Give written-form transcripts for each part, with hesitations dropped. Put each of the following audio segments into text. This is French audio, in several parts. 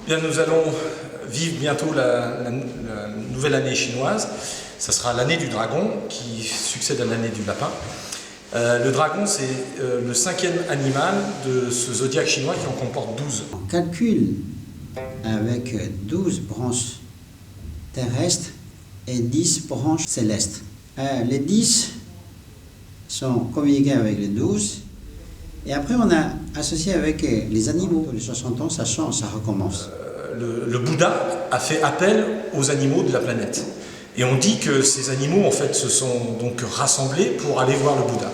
Bien, nous allons vivre bientôt la nouvelle année chinoise. Ça sera l'année du dragon qui succède à l'année du lapin. Le dragon, c'est le 5e animal de ce zodiaque chinois qui en comporte 12. On calcule avec 12 branches terrestres et 10 branches célestes. Les 10 sont communiqués avec les 12. Et après, on a associé avec les animaux. Tous les 60 ans, ça change, ça recommence. Le Bouddha a fait appel aux animaux de la planète. Et on dit que ces animaux, en fait, se sont donc rassemblés pour aller voir le Bouddha.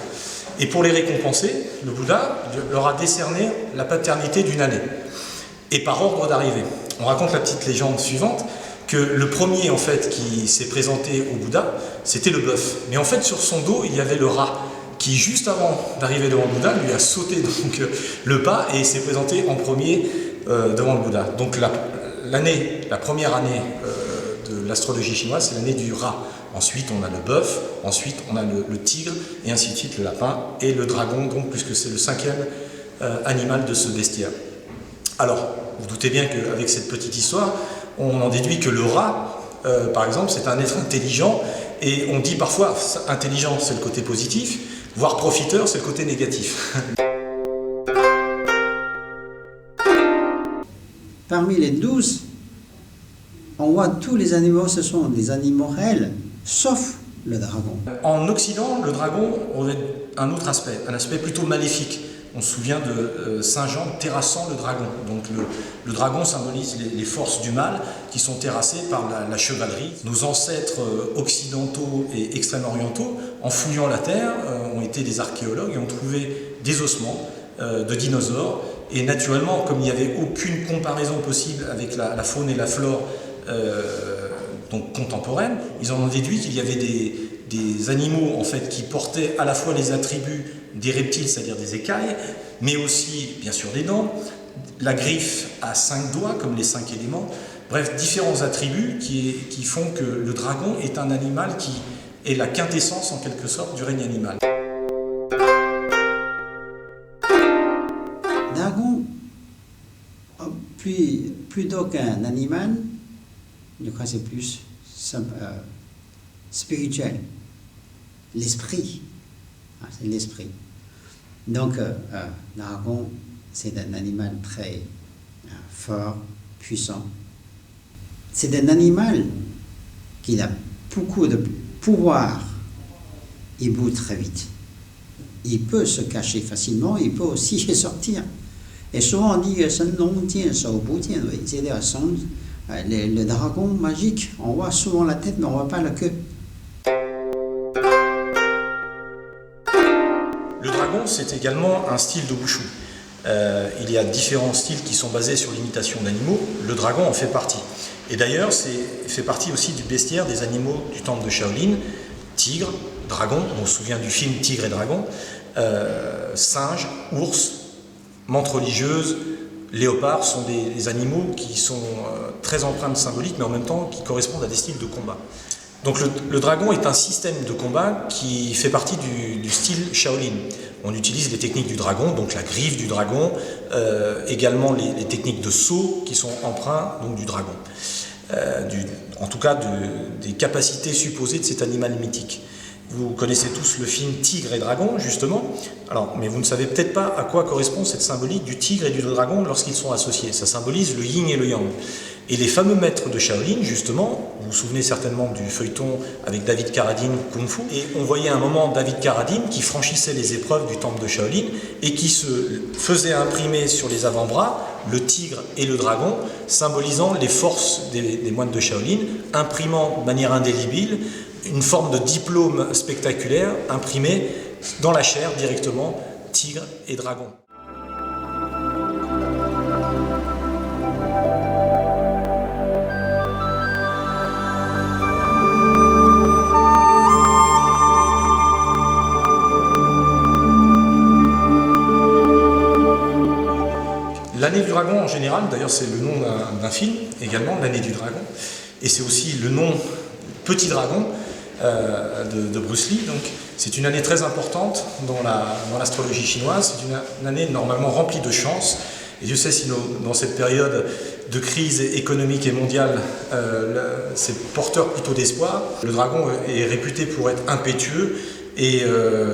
Et pour les récompenser, le Bouddha leur a décerné la paternité d'une année. Et par ordre d'arrivée. On raconte la petite légende suivante, que le premier, en fait, qui s'est présenté au Bouddha, c'était le bœuf. Mais en fait, sur son dos, il y avait le rat, qui, juste avant d'arriver devant le Bouddha, lui a sauté donc, le pas et s'est présenté en premier devant le Bouddha. Donc la première année de l'astrologie chinoise, c'est l'année du rat. Ensuite, on a le bœuf, ensuite, on a le tigre, et ainsi de suite, le lapin et le dragon, donc, puisque c'est le 5e animal de ce bestiaire. Alors, vous doutez bien qu'avec cette petite histoire, on en déduit que le rat, par exemple, c'est un être intelligent, et on dit parfois, intelligent, c'est le côté positif, voire profiteur, c'est le côté négatif. Parmi les 12, on voit tous les animaux, ce sont des animaux réels, sauf le dragon. En Occident, le dragon aurait un autre aspect, un aspect plutôt maléfique. On se souvient de Saint Jean terrassant le dragon. Donc le dragon symbolise les forces du mal qui sont terrassées par la chevalerie. Nos ancêtres occidentaux et extrême-orientaux, en fouillant la terre, ont été des archéologues et ont trouvé des ossements de dinosaures. Et naturellement, comme il n'y avait aucune comparaison possible avec la faune et la flore donc contemporaines, ils en ont déduit qu'il y avait des animaux en fait, qui portaient à la fois les attributs des reptiles, c'est-à-dire des écailles, mais aussi, bien sûr, des dents, la griffe à 5 doigts, comme les 5 éléments, bref, différents attributs qui font que le dragon est un animal qui est la quintessence, en quelque sorte, du règne animal. Dragon, plutôt qu'un animal, je crois que c'est plus spirituel. L'esprit. C'est l'esprit. Donc, dragon, c'est un animal très fort, puissant. C'est un animal qui a beaucoup de pouvoir. Il bouge très vite. Il peut se cacher facilement, il peut aussi sortir. Et souvent on dit « Shen Long Jian Shou Bu Jian Wei », c'est-à-dire le dragon magique, on voit souvent la tête mais on ne voit pas la queue. Le dragon, c'est également un style de Wushu. Il y a différents styles qui sont basés sur l'imitation d'animaux. Le dragon en fait partie. Et d'ailleurs, il fait partie aussi du bestiaire des animaux du temple de Shaolin. Tigre, dragon, on se souvient du film Tigre et Dragon, singe, ours, menthe religieuse, léopard sont des animaux qui sont très empreintes symboliques, mais en même temps qui correspondent à des styles de combat. Donc le dragon est un système de combat qui fait partie du style Shaolin. On utilise les techniques du dragon, donc la griffe du dragon, également les techniques de saut qui sont empreintes donc, du dragon. En tout cas des capacités supposées de cet animal mythique. Vous connaissez tous le film Tigre et Dragon, justement. Alors, mais vous ne savez peut-être pas à quoi correspond cette symbolique du tigre et du dragon lorsqu'ils sont associés. Ça symbolise le yin et le yang. Et les fameux maîtres de Shaolin, justement, vous vous souvenez certainement du feuilleton avec David Carradine, Kung Fu, et on voyait à un moment David Carradine qui franchissait les épreuves du temple de Shaolin et qui se faisait imprimer sur les avant-bras le tigre et le dragon, symbolisant les forces des moines de Shaolin, imprimant de manière indélébile une forme de diplôme spectaculaire imprimé dans la chair directement, tigre et dragon. L'année du dragon en général, d'ailleurs c'est le nom d'un film également, l'année du dragon, et c'est aussi le nom Petit Dragon de Bruce Lee. Donc c'est une année très importante dans l'astrologie chinoise, c'est une année normalement remplie de chance. Et Dieu sait si dans cette période de crise économique et mondiale, c'est porteur plutôt d'espoir. Le dragon est réputé pour être impétueux et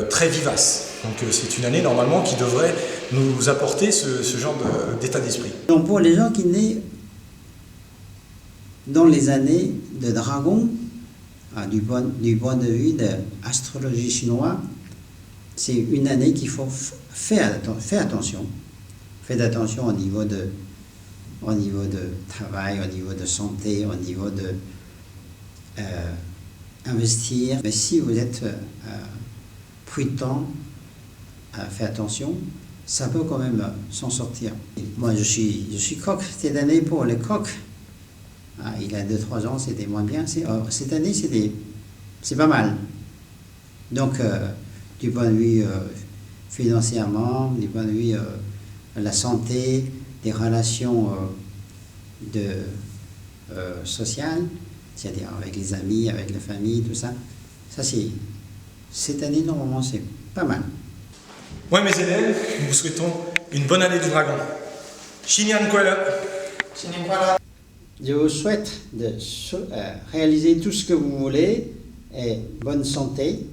très vivace. Donc c'est une année normalement qui devrait nous apporter ce genre d'état d'esprit. Donc pour les gens qui naissent dans les années de dragon, du point de vue de l'astrologie chinoise, c'est une année qu'il faut faire attention. Faites attention au niveau de travail, au niveau de santé, au niveau de investir. Mais si vous êtes prudent, faites attention, ça peut quand même s'en sortir. Moi, je suis coq cette année pour les coqs. Il a 2-3 ans, c'était moins bien. Cette année, c'est pas mal. Donc, du point de vue financièrement, du point de vue de la santé, des relations sociales, c'est-à-dire avec les amis, avec la famille, tout ça. Ça, cette année, normalement, c'est pas mal. Moi, mes élèves, nous vous souhaitons une bonne année du dragon. Xinian Kuala. Je vous souhaite de réaliser tout ce que vous voulez et bonne santé,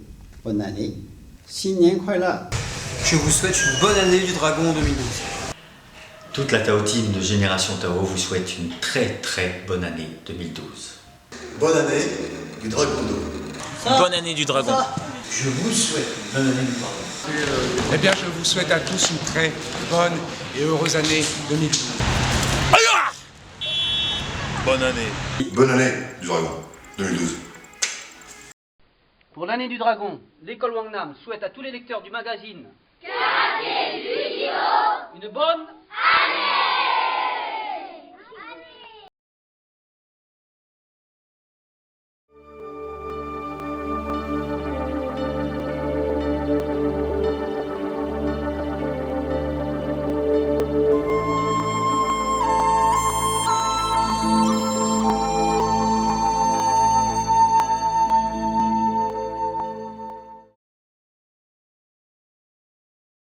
bonne année. Xinian Kuala. Je vous souhaite une bonne année du dragon 2012. Toute la Tao Team de Génération Tao vous souhaite une très très bonne année 2012. Bonne année du dragon d'eau. Bonne année du dragon. Je vous souhaite une bonne année du dragon. Eh bien, je vous souhaite à tous une très bonne et heureuse année 2012. Bonne année. Bonne année du dragon 2012. Pour l'année du dragon, l'école Wangnam souhaite à tous les lecteurs du magazine une bonne année.